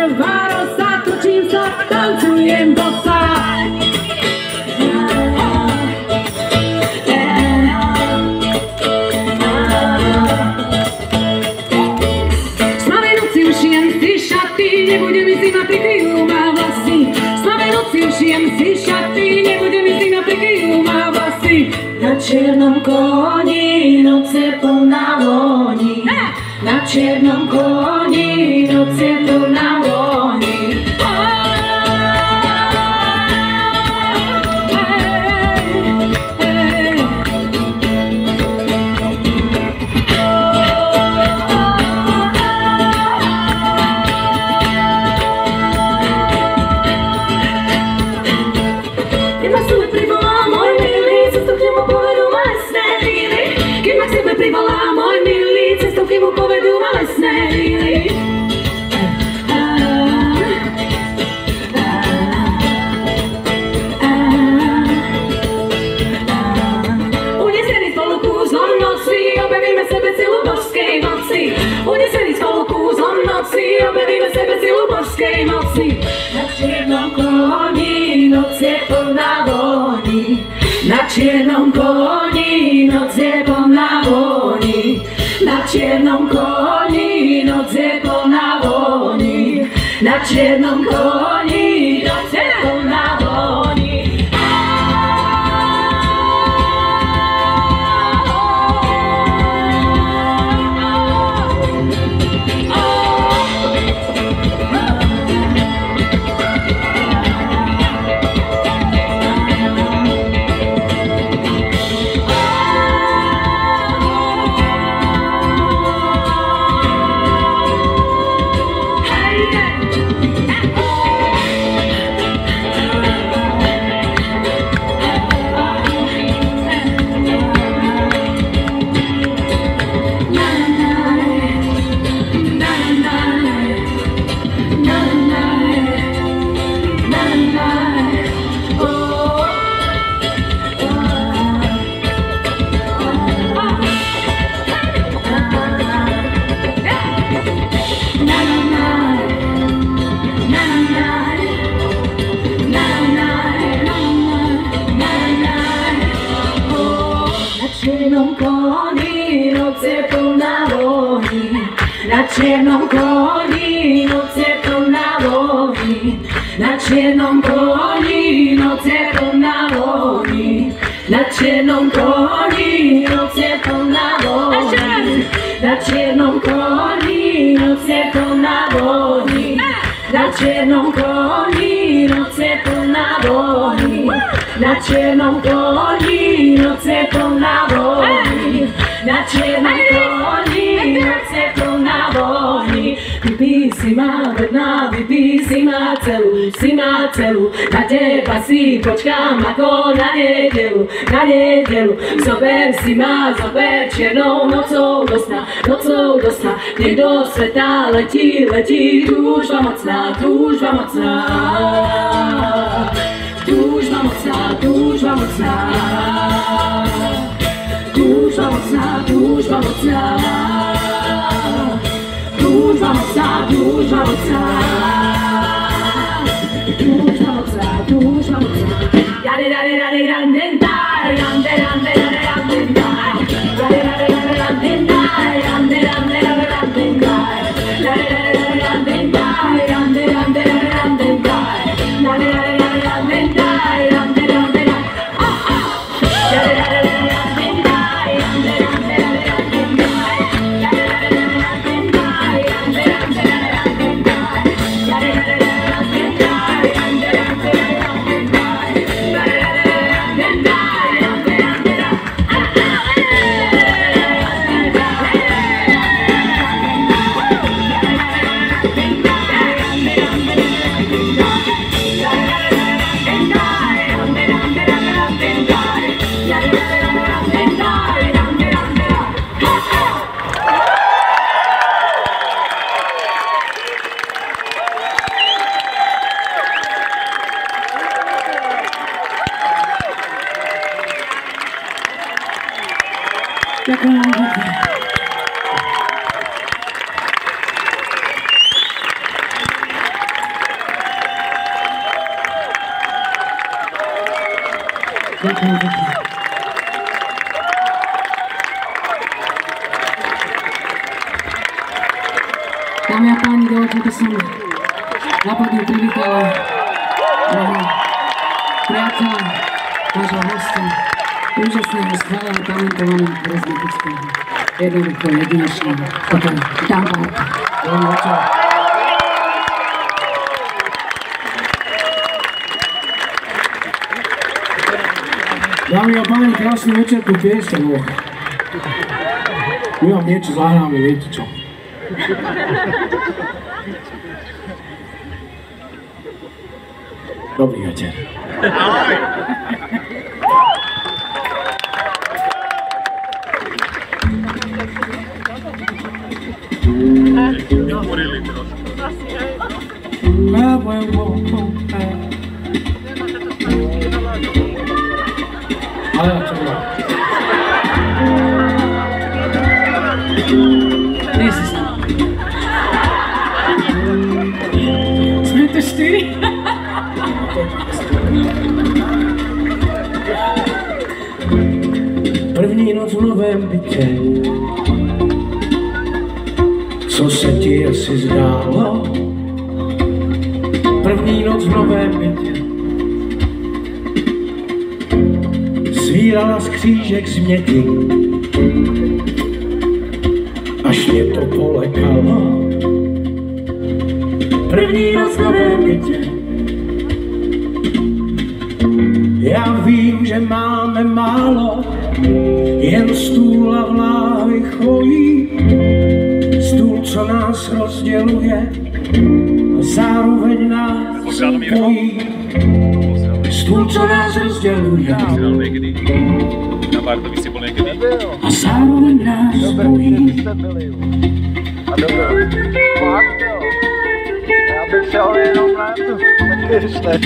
Váro sa, točím sa, tancujem bosa. Slave noci ušijem si šaty, nebude mi zima, prikryjú ma vlasy. Slave noci ušijem si šaty, nebude mi zima, prikryjú ma vlasy. Na čiernom koni noc je plná vôni. Na čiernom koni noc je plná vôni. Keď ma k sebe privolá môj milý, cestou k nemu povedú ma lesné víly. Keď ma k sebe privolá môj milý, cestou k nemu povedú ma lesné víly. Unesení spolu kúzlom noci, objavíme sebe silu božskej moci. Unesení spolu kúzlom noci, objavíme sebe silu božskej moci. Na čiernom koni noc je plná vôni. Na čiernom koni noc je plná vôni. Na čiernom koni noc je plná vôni. Na čiernom koni noc je plná vôni. Na čiernom koni noc je plná vôni. Na čiernom koni noc je plná vôni. Na čiernom koni noc je plná vôni. Na čiernom koni noc je plná vôni. Na čiernom koni noc je plná vôni. Na čiernom koni noc je plná vôni. Na čiernom koni noc je plná vôni. Vypí si ma bedná, vypí si ma celú, si ma celú. Na teba si počkám ako na nedeľu, na nedeľu. Zober si ma, zober čiernou nocou do sna, nocou do sna. Nech do sveta letí, letí túžba mocná, túžba mocná. Túžba mocná, túžba mocná. Túžba mocná, túžba mocná. Túžba mocná, túžba mocná. Túžba mocná, túžba mocná. Jade, jade, jade, jade, daj, jade, jade, jade, jade, daj. Jade, jade, jade, jade, daj, jade, jade, jade, jade, daj. Jade, jade, jade, jade, daj, jade, jade, jade, jade, daj. Jade, jade, jade, jade, daj, jade, jade, jade, daj. Jade, jade, jade, jade, daj, jade, jade, jade, Ďakujem vám pekne. Ďakujem pekne. Dámy a páni, dovoľte, aby som napadne privítala môjho priateľa, nášho hostia, úžasného, skvelého, talentovaného, charizmatického, jednoducho jedinečného. Toto je Dan Barta. Dobrý večer. Dámy a páni, krásny večer tu pieseň. My vám niečo zahráme, viete čo? Dobrý večer. Ale ja čo mám? Nie si sa. Sme to 4. První noc v novém bytě, co se ti asi zdálo? První noc v novém bytě, svírala z křížek změti, až mě to polekalo. První noc v novém bytě, já vím, že máme málo, jen stůl a vláhy chojí, stůl, co nás rozděluje, a zároveň nás pojí. Stůl, co nás rozděluje, a zároveň nás pojí. Já bych šel jenom na tu, taky ryšle.